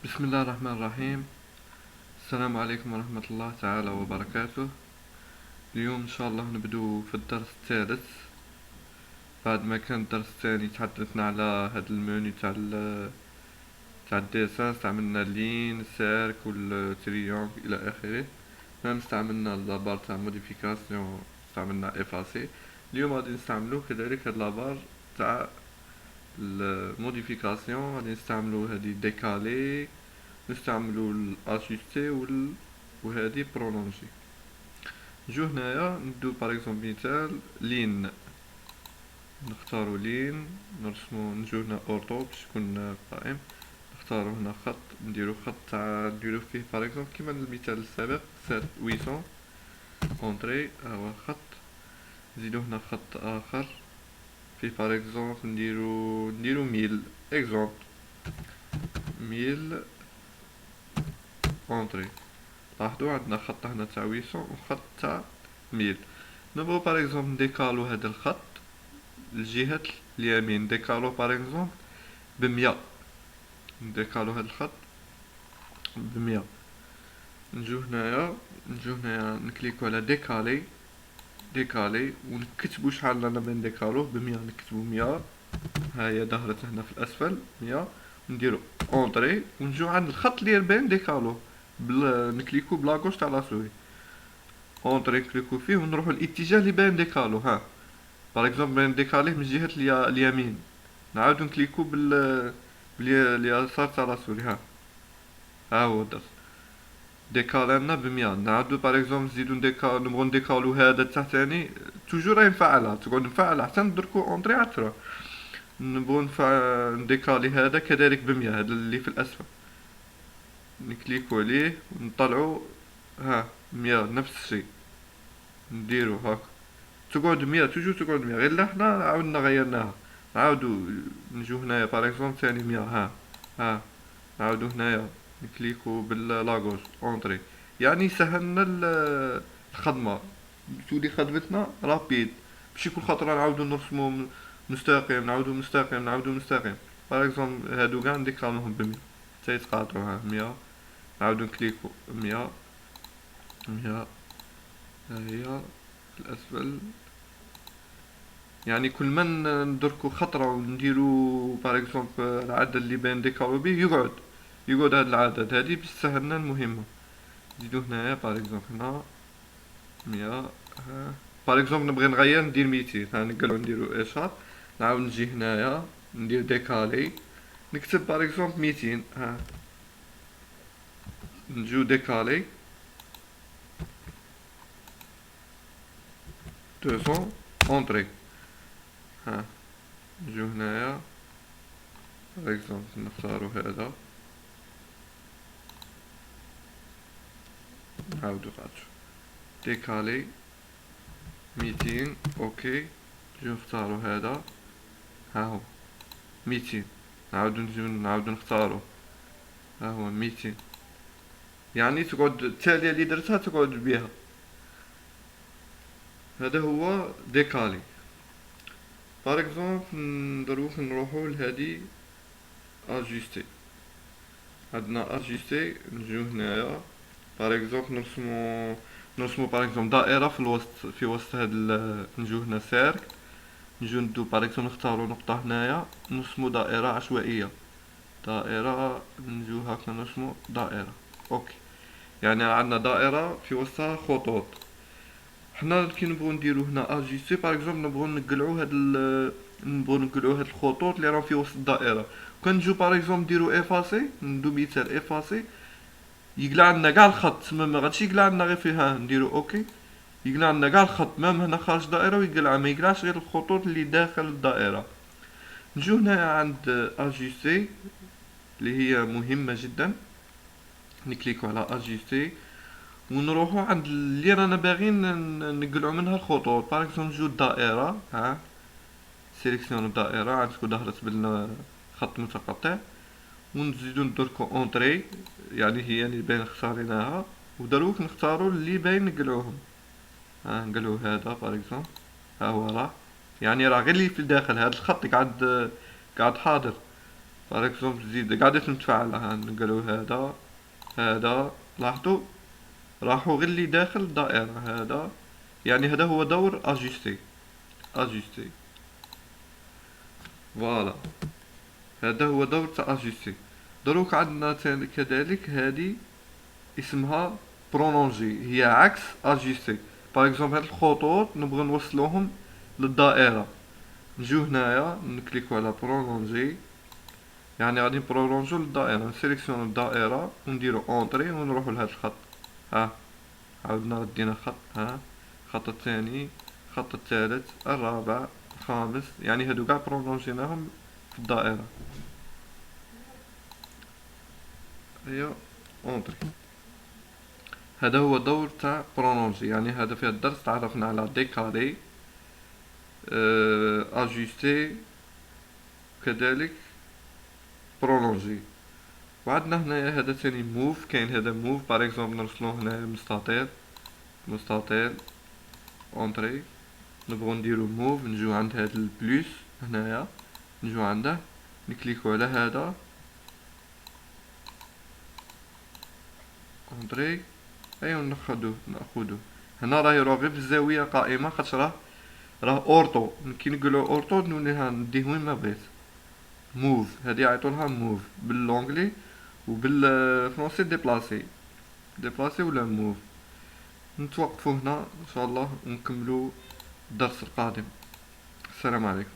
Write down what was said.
بسم الله الرحمن الرحيم. السلام عليكم ورحمة الله تعالى وبركاته. اليوم إن شاء الله نبدو في الدرس الثالث بعد ما كان الدرس الثاني تحدثنا على هاد المنيو تاع الديسان. استعملنا لين سيرك والتريونغ إلى آخره. مام استعملنا لابار تاع موديفيكاسيون، استعملنا افاسي. اليوم غادي نستعملو كذلك هاد لابار تاع الموديفيكاسيون. غادي نستعملو هادي ديكالي، نستعملو الاجوستي وهادي برولونجي. نجو هنايا ندو باغ اكزومبل مثال لين، نختارو لين، نرسمو، نجو هنا اورتو باش يكون قائم، نختارو هنا خط، نديرو خط تاع نديرو فيه باغ اكزومبل كيما المثال السابق 800 اونتري، هو خط. نزيدو هنا خط اخر فيه باغ اكزومبل نديرو 1000 اكزومبل 1000 اونتري. لاحظوا عندنا خط هنا تاع 800 وخط تاع 1000. نبغو باغ اكزومبل نديكالو هذا الخط الجهة اليمين، نديكالو باغ اكزومبل ب100. نديكالو هذا الخط ب100. نجو هنايا نكليكو على ديكالي ونكتبو شحال رانا بين نديكالوه ب100. نكتبو 100، هاهي ظهرت هنا في الاسفل 100. نديرو اونطري ونجو عند الخط اللي بين نديكالوه، نكليكو بلاكوش تاع لاسوري اونطري، نكليكو فيه ونروحو الاتجاه اللي باين ديكالو. ها باغ اكزومبل باين ديكاليه من جهة اليمين، نعاودو نكليكو باليسار تاع لاسوري. ها هو الدرس. ديكالنا ب100. نعاودو باغ اكزومبل نزيدو نبغو نديكالو هذا التحتاني، توجور راهي مفعلة، تقعد مفعلة حتى ندركو اونطري عاد تروح. نبغو نديكالي هذا كذلك ب100، هذا اللي في الاسفل نكليكو عليه ونطلعو. 100 نفس الشيء نديرو هاك، تقعد 100 توجور تقعد 100، غير لا حنا عاودنا غيرناها. نعاودو نجو هنايا باغ اكزومبل ثاني 100. ها نعاودو هنايا نكليكو باللاغوش اونطري، يعني سهلنا الخدمة، تولي خدمتنا رابيد. ماشي كل خطرة نعاودو نرسمو مستقيم، نعاودو مستقيم. باغ اكزومبل هادو كاع نديكالوهم ب100 حتى يتقاطعو. 100 نعاودو نكليكو 100. هي في الاسفل، يعني كل ما ندركو خطرة ونديرو باغ اكزومبل العدد اللي بين ديكالو بيه يقعد هاد العدد، هادي باش تسهلنا المهمة. نزيدو هنايا باغ اكزومبل هنا 100. باغ اكزومبل نبغي نغير ندير 200، نقلعو نديرو اشار، نعاود نجي هنايا ندير ديكالي، نكتب باغ اكزومبل 200. نجو ديكالي 200 اونطري. نجو هنايا باغ اكزومبل نختارو هذا، نعاودو قادشو ديكالي 200. اوكي نجو نختارو هذا، هو 200. نعاودو نختارو، هو 200. يعني تقعد التالية اللي درتها تقعد بيها. هذا هو ديكالي. باغ اكزومبل دروك نروحو لهادي اجوستي. عندنا اجوستي، نجو هنايا باغ اكزومبل نرسمو باغ اكزومبل دائرة في الوسط، في وسط هاد نجو هنا سيرك، نجو ندو باغ اكزومبل نختارو نقطة هنايا، نرسمو دائرة عشوائية. نجو هاكا نرسمو دائرة. اوكي، يعني عندنا دائرة في وسطها خطوط. حنا كي نبغو نديرو هنا اجيستي باغ اكزومبل نبغو نقلعو هاد الخطوط اللي راهم في وسط الدائرة. كنجو باغ اكزومبل نديرو افاسي، ندو مثال افاسي، يقلع عندنا كاع الخط، ما غاديش يقلع عندنا غير فيها. نديرو اوكي، يقلع عندنا كاع الخط مام هنا خارج الدائرة، ويقلع ما يقلعش غير الخطوط اللي داخل الدائرة. نجو هنا عند اجيستي اللي هي مهمة جدا، نكليكو على اجيستي ونروحو عند اللي رانا باغيين نقلعو منها الخطوط. باغ اكزومبل نجو الدائرة، سيليكسيون الدائرة، عاد تكون ظهرت بالخط متقطع، ونزيدو ندركو اونطري، يعني هي اللي باين اختاريناها، ودروك نختارو اللي باين نقلعوهم. نقلعو هذا باغ اكزومبل، ها هو راه، يعني راه غير اللي في الداخل، هذا الخط قاعد حاضر. باغ اكزومبل تزيد قعدت متفاعلة، ها نقولو هذا لاحظوا راحوا غير اللي داخل الدائرة هذا، يعني هذا هو دور اجيستي فوالا، هذا هو دور تاع اجيستي. دروك عندنا كذلك هذه اسمها برولونجي، هي عكس اجيستي. باغ اكزومبل هاد الخطوط نبغي نوصلوهم للدائرة، نجيو هنايا نكليكو على برولونجي، يعني غادي نبرولونجو للدائرة، نسيليكسيونو الدائرة ونديرو اونطري ونروحو لهاد الخط. ها عاودنا ردينا خط، ها الخط الثاني، الخط الثالث، الرابع، الخامس، يعني هادو قاع برولونجيناهم في الدائرة. ايوا اونطري. هذا هو دور تاع برولونجي، يعني هذا في الدرس تعرفنا على ديكالي، اجيستي، كذلك برولونجي. وعندنا هنايا هذا ثاني موف، كاين هذا موف باغ اكزومبل نرسلوه هنايا مستطيل اونطري، نبغو نديرو موف، نجيو عند هاد البلوس هنايا، نجيو عنده نكليكو على هذا اونطري، ايوا ناخدو هنا راه يروح غير في الزاوية قائمة، خاطش راه اورتو، كي نقولو اورتو نوليها نديه وين ما بغيت. موف هادي عيطولها موف باللونجلي، وبالفرونسي ديبلاسي ولا موف. نتوقفو هنا ان شاء الله ونكملو الدرس القادم. السلام عليكم.